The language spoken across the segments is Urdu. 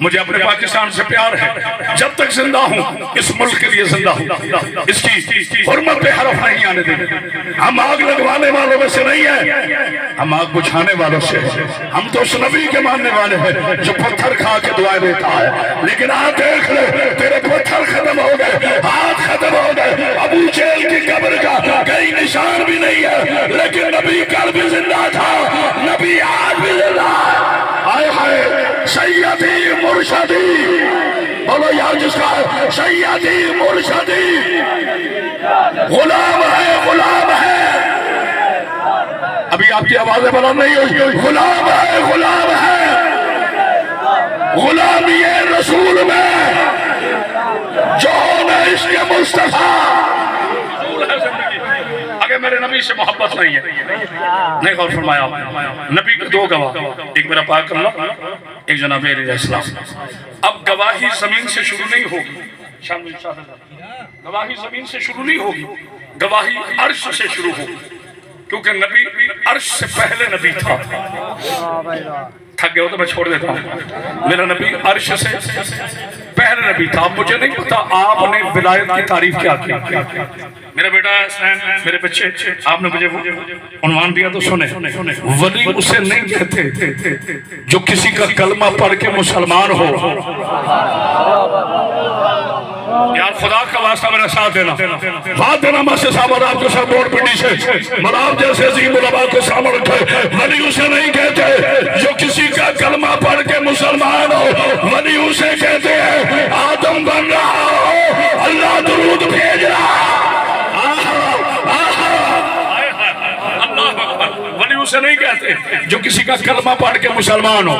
مجھے اپنے پاکستان سے پیار ہے، جب تک زندہ ہوں اس ملک کے لیے زندہ ہوں، اس کی حرمت پہ حرف نہیں آنے دیں گے۔ ہم آگ لگوانے والوں میں سے نہیں ہیں، ہم آگ بجھانے والوں سے ہیں۔ ہم تو اس نبی کے ماننے والے ہیں جو پتھر کھا کے دعائیں دیتا ہے، لیکن آج دیکھ لے تیرے پتھر ختم ہو گئے، ہاتھ ختم ہو گئے، ابو جہل کی قبر کا کئی نشان بھی نہیں ہے، لیکن نبی کل بھی زندہ تھا، نبی آج بھی زندہ ہے۔ آئے ہائے سیدی مرشدی، بولو یار جس کا ہے سیدی مرشدی، غلام ہے غلام ہے، ابھی آپ کی آوازیں بلند نہیں ہوئی، غلام ہے غلام ہے، غلامی رسول میں جو ہونا عشق مصطفیٰ۔ اگر میرے نبی سے محبت نہیں ہے، نہیں غور فرمایا نبی کے دو گواہ، ایک میرا پاک اللہ، ایک جناب علیہ السلام۔ اب گواہی زمین سے شروع نہیں ہوگی، گواہی زمین سے شروع نہیں ہوگی، گواہی عرش سے شروع ہوگی، کیونکہ نبی عرش سے پہلے نبی تھا۔ تھک گئے ہو تو میں چھوڑ دیتا ہوں، میرا نبی عرش سے پہلے نبی تھا۔ مجھے نہیں پتا آپ نے ولایت کی تعریف کیا کی۔ میرا بیٹا حسین، میرے بچے، آپ نے مجھے وہ عنوان دیا تو سنیں، ولی اسے نہیں کہتے جو کسی کا کلمہ پڑھ کے مسلمان ہو۔ یار خدا کا واسطہ میرا ساتھ دینا، بات دینا مسجد صاحب اور آپ کو سر بورڈ پنڈی سے مراب جیسے عظیم علماء کو سامنے رکھے، ولی اسے نہیں کہتے جو کسی کا کلمہ پڑھ کے مسلمان ہو، ولی اسے کہتے ہیں آدم بن رہا ہو اللہ درود بھیج رہا۔ ولی اسے نہیں کہتے جو کسی کا کلمہ پڑھ کے مسلمان ہو۔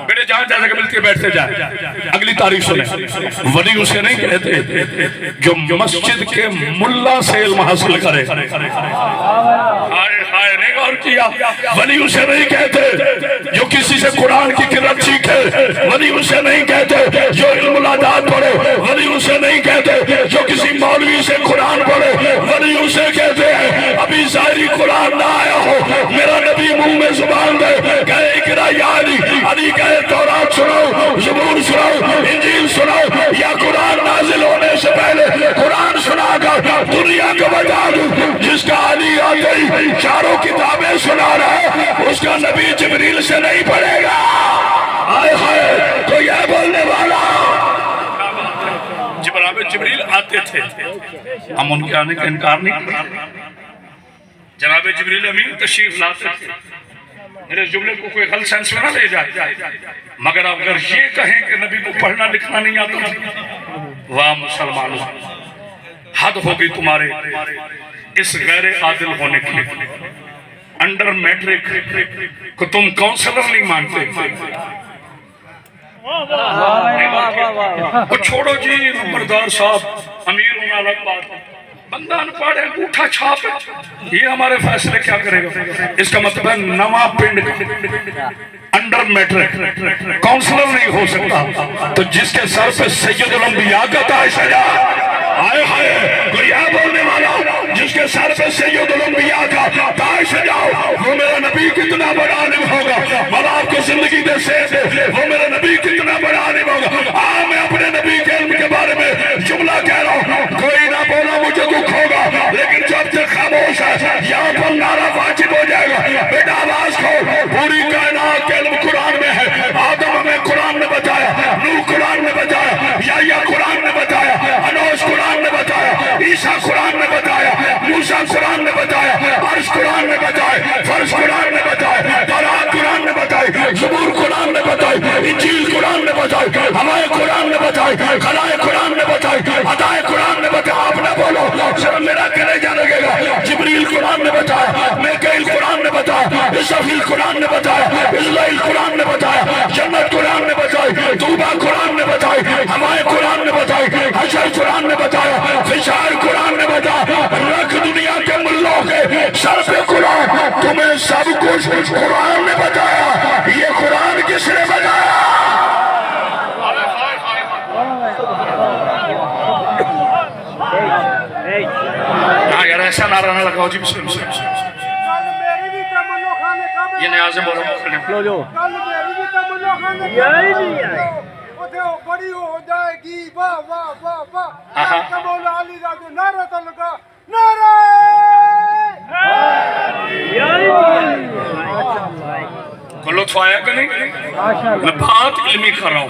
بیٹے جہاں جیسے کہ ملتی ہے بیٹھتے جائیں، اگلی تاریخ سنیں، ولی اسے نہیں کہتے جو مسجد کے ملا سے علم حاصل کرے۔ ہائے نہیں غور کیا، ولی اسے نہیں کہتے جو کسی سے قرآن کی قرأت سیکھے، ولی اسے نہیں کہتے جو علم العداد پڑھے، ولی اسے نہیں کہتے جو کسی مولوی سے قرآن پڑھے، ولی اسے کہتے ہیں ابھی ظاہری قرآن نہ آیا ہو، میرا نبی منہ میں زبان دے کہے اقرا یا علی، علی کہے تورات سناؤ، زبور سناؤ، انجیل سناؤ، یا قرآن نازل ہونے سے پہلے قرآن سنا کر دنیا کو بتا دوں جس کا علی آتے ہی چاروں کتابیں سنا رہا ہے اس کا نبی جبریل سے نہیں پڑھے گا۔ آئے ہائے تو یہ بولنے والا جبرائیل جبریل آتے تھے، ہم ان کے آنے کا انکار نہیں کرتے، جناب جبریل امین تشریف لاتے تھے۔ میرے جملے کو کوئی غلط سینس میں نہ لے جائے، مگر اگر یہ کہیں کہ نبی کو پڑھنا لکھنا نہیں آتا، واہ مسلمانوں، حد ہوگی تمہارے اس غیر عادل ہونے کی۔ انڈر میٹرک کو تم کونسلر نہیں مانتے، وہ چھوڑو جی نمبردار صاحب امیر ہونا الگ بات ہے، بندہ انپڑھ ہے انگوٹھا چھاپ ہے، یہ ہمارے فیصلے کیا کرے گا؟ اس کا مطلب ہے نواں پنڈ انڈر میٹرک کونسلر نہیں ہو سکتا، تو جس کے سر پہ سید الانبیاء کا تاج ہے، آئے ہائے کوئی یہ بولنے والا جس کے سر پہ سید الانبیاء کا تاج سجاؤ، وہ میرا نبی کتنا بڑا عالم ہوگا، مولا آپ کو زندگی دے سے وہ میرا نبی کتنا بڑا عالم ہوگا۔ میں اپنے نبی کے علم کے بارے میں جملہ کہہ رہا ہوں، کوئی نہ بولا مجھے دکھ ہوگا، لیکن جب تک خاموش ہے یہاں پر نعرہ واجب ہو جائے گا۔ بیٹا آواز کھول، پوری کائنات کے علم قرآن میں ہے، آدم ہمیں قرآن نے بتایا، نوح قرآن نے بتایا، یحییٰ قرآن نے بتایا، انوش قرآن نے بتایا، عیسیٰ قرآن نے بتایا، موسیٰ قرآن نے بتایا، عرش قرآن نے بتایا، فرش قرآن نے بتایا، تورات قرآن نے بتائی، زبور قرآن نے بتائی، انجیل قرآن نے بتائی، ہوائے قرآن نے بتائی، خلائے قرآن نے بتائی، عطائے قرآن نے بتایا۔ آپ نہ بولو صرف میرا کلیجہ لگے گا۔ جبریل قرآن نے بتایا، میکائیل قرآن نے بتایا، اسرافیل قرآن نے بتایا، اسرائیل قرآن نے بتایا، جنت قرآن نے بتائی، توبہ قرآن نے بتائی، ہوائے قرآن نے بتائی، حشر قرآن نے بتایا، فشار قرآن نے بتایا۔ رکھ دنیا کے ملوں کے سر پہ قرآن، تمہیں سب کچھ قرآن نے بتایا، یہ قرآن کس نے بتایا؟ ہاں یار ایسا نعرہ نہ لگاؤ جی، بسم اللہ۔ یہ نیازیں بول رہا ہوں، بڑی ہو جائے گی واہ واہ واہ واہ مولا علی کا جو نعرہ تو لگا نعرہ کو لطف آیا کہ نہیں؟ میں بات علمی کر رہا ہوں،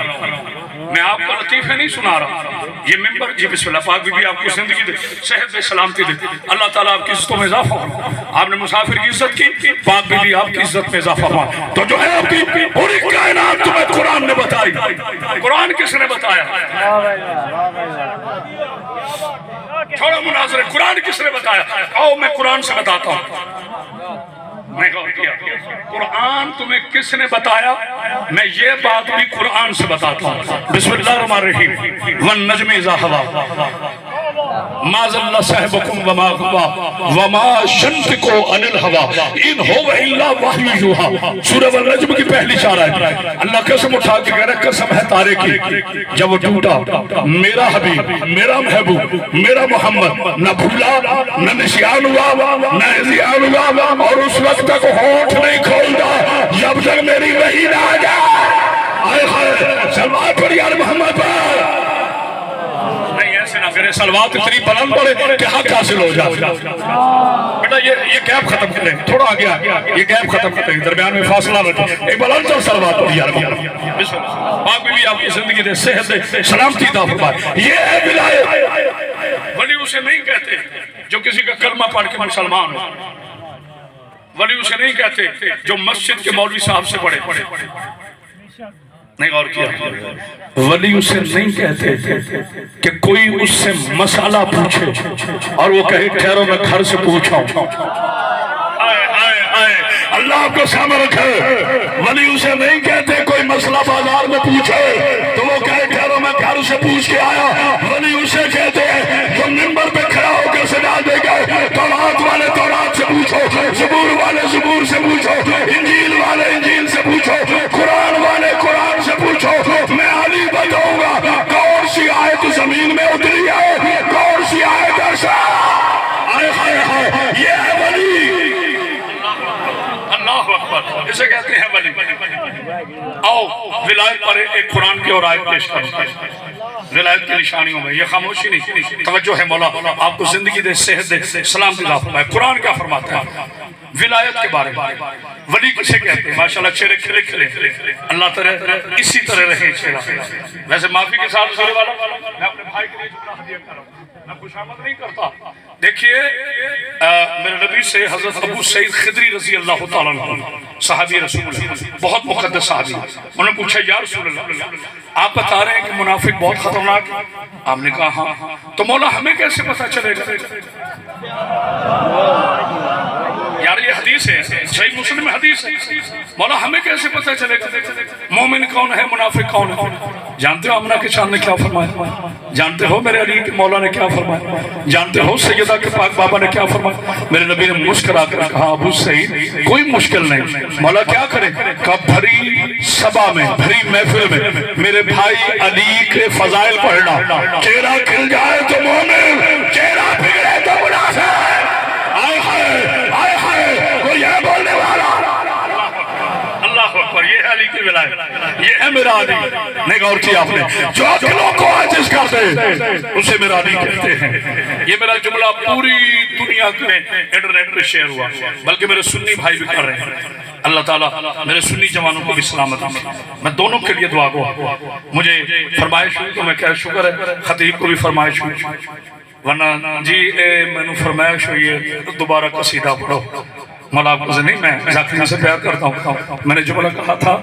میں آپ کو لطیفے نہیں سنا رہا. یہ ممبر جی بسم اللہ پاک بھی آپ کو زندگی دے، صحت دے، سلامتی دے، اللہ تعالیٰ آپ کی عزتوں میں اضافہ ہو. آپ نے مسافر کی عزت کی، پاک بھی آپ کی عزت میں اضافہ ہوا. تو جو ہے آپ کی پوری کائنات تمہیں قرآن نے بتائی. قرآن کس نے بتایا؟ تھوڑا مناظر ہے، قرآن کس نے بتایا؟ آؤ میں قرآن سے بتاتا ہوں. میں غور کیا قرآن تمہیں کس نے بتایا؟ میں یہ بات بھی قرآن سے بتاتا ہوں. بسم اللہ الرحمن الرحیم. والنجم اذا ہوا ما ضل صاحبکم وما غوا وما ينطق عن الهوى ان هو الا وحی یوحی. سورہ والنجم کی پہلی شارہ ہے. اللہ قسم اٹھا کے کہہ رہا ہے قسم ہے تارے کی جب وہ ٹوٹا میرا حبیب، میرا محبوب، میرا محمد نہ بھولا نہ نسیان ہوا نہ اذیان ہوا، اور اس وقت تک ہونٹ نہیں کھولتا جب تک میری وحی نہ آ جائے. آئے خیر سلوات پڑھ یار محمد پر. نہیں ایسے نہ کرے، سلوات اتنی بلند پڑے کہ حق حاصل ہو جائے. بیٹا یہ گیپ ختم کریں، تھوڑا آگے یہ گیپ ختم کریں، درمیان میں فاصلہ رکھیں. ایک بلند چل سلوات پڑھ یار محمد. پاک بھی آپ کی زندگی دے، صحت دے، سلامتی عطا فرمائے. یہ ہے ولایت. ولی اسے نہیں کہتے جو کسی کا کلمہ پڑھ کے مسلمان ہو. ولی اسے نہیں کہتے جو مسجد کے مولوی صاحب سے پڑھے. نہیں غور کیا. ولی اسے نہیں کہتے کہ کوئی اس سے مسئلہ پوچھے اور وہ کہے ٹھہرو میں گھر سے پوچھا ہوں. اللہ آپ کو سامنے رکھے. ولی اسے نہیں کہتے کوئی مسئلہ بازار میں پوچھے تو وہ کہے ٹھہرو میں گھر سے پوچھ کے آیا. ولی اسے کہتے ہیں جو منبر پہ کھڑا ہو کے سجا دے گئے تورات والے تورات سے پوچھو، زبور والے زبور سے پوچھو، انجیل والے انجیل سے پوچھو، قرآن والے قرآن سے پوچھو. میں علی بتاؤں گا کون سی آیت زمین میں اتری ہے، کون سی آیت ایسا. آئے ہائے ہائے یہ ہے ولی. اللہ اکبر. اسے کہتے ہیں ولی. آؤ ولایت پر ایک قرآن کی اور آیت پیش کریں. ولایت کی نشانیوں میں یہ خاموشی نہیں، توجہ ہے. مولا آپ کو زندگی دے، صحت دے، سلامتی عطا فرمائے. قرآن کیا فرماتا ہے ولایت کے بارے میں؟ ولی کسے کہتے ہیں؟ ماشاءاللہ چہرے کھلے کھلے، اللہ تعالیٰ اسی طرح رہے چہرہ. ویسے معافی کے ساتھ حضور والا میں اپنے بھائی کے لیے جملہ ہدیہ کر رہا ہوں، میں خوشامد نہیں کرتا. دیکھیے میرے نبی سے حضرت ابو سعید خدری رضی اللہ تعالیٰ عنہ صحابی رسول اللہ، بہت مقدس صحابی. انہوں نے پوچھا یا رسول اللہ آپ بتا رہے ہیں کہ منافق بہت خطرناک ہے. آپ نے کہا ہاں. تو مولا ہمیں کیسے پتہ چلے گا؟ یار یہ حدیث ہے، صحیح مسلم حدیث ہے. مولا ہمیں کیسے پتہ چلے گا مومن کون ہے منافق کون ہے؟ جانتے ہو آمنہ کے چاند نے کیا فرمایا؟ جانتے ہو میرے علی کے مولا نے کیا فرمایا؟ جانتے ہو سیدہ کے پاک بابا نے کیا فرمایا؟ میرے نبی نے مسکرا کر کہا ابو سعید کوئی مشکل نہیں. مولا کیا کرے؟ کہا بھری سبا میں، بھری محفل میں میرے بھائی علی کے فضائل پڑھنا. چہرہ کھل جائے تو مومن، چہرہ بگڑے تو منافق. آئے ہائے آئے ہائے کوئی ہے بولنے والا؟ اللہ اکبر. یہ ہے علی کی ولایت، یہ ہے میرا علی. نہیں غور کیا آپ نے؟ جو دلوں کو عاجز کر دے اسے میرا علی کہتے ہیں. یہ میرا جملہ پوری دنیا میں انٹرنیٹ پہ شیئر ہوا، بلکہ میرے سنی بھائی بھی کر رہے ہیں. اللہ تعالیٰ میرے سنی جوانوں کو بھی سلامت. میں دونوں کے لیے دعا گو. مجھے فرمائش ہوئی تو میں کہہ شکر ہے، خطیب کو بھی فرمائش ہوئی، ورنہ جی میں نے فرمائش ہوئی ہے دوبارہ قصیدہ پڑھو. مولا آپ کو نہیں، میں ذاکرین سے پیار کرتا ہوں. میں نے جملہ کہا تھا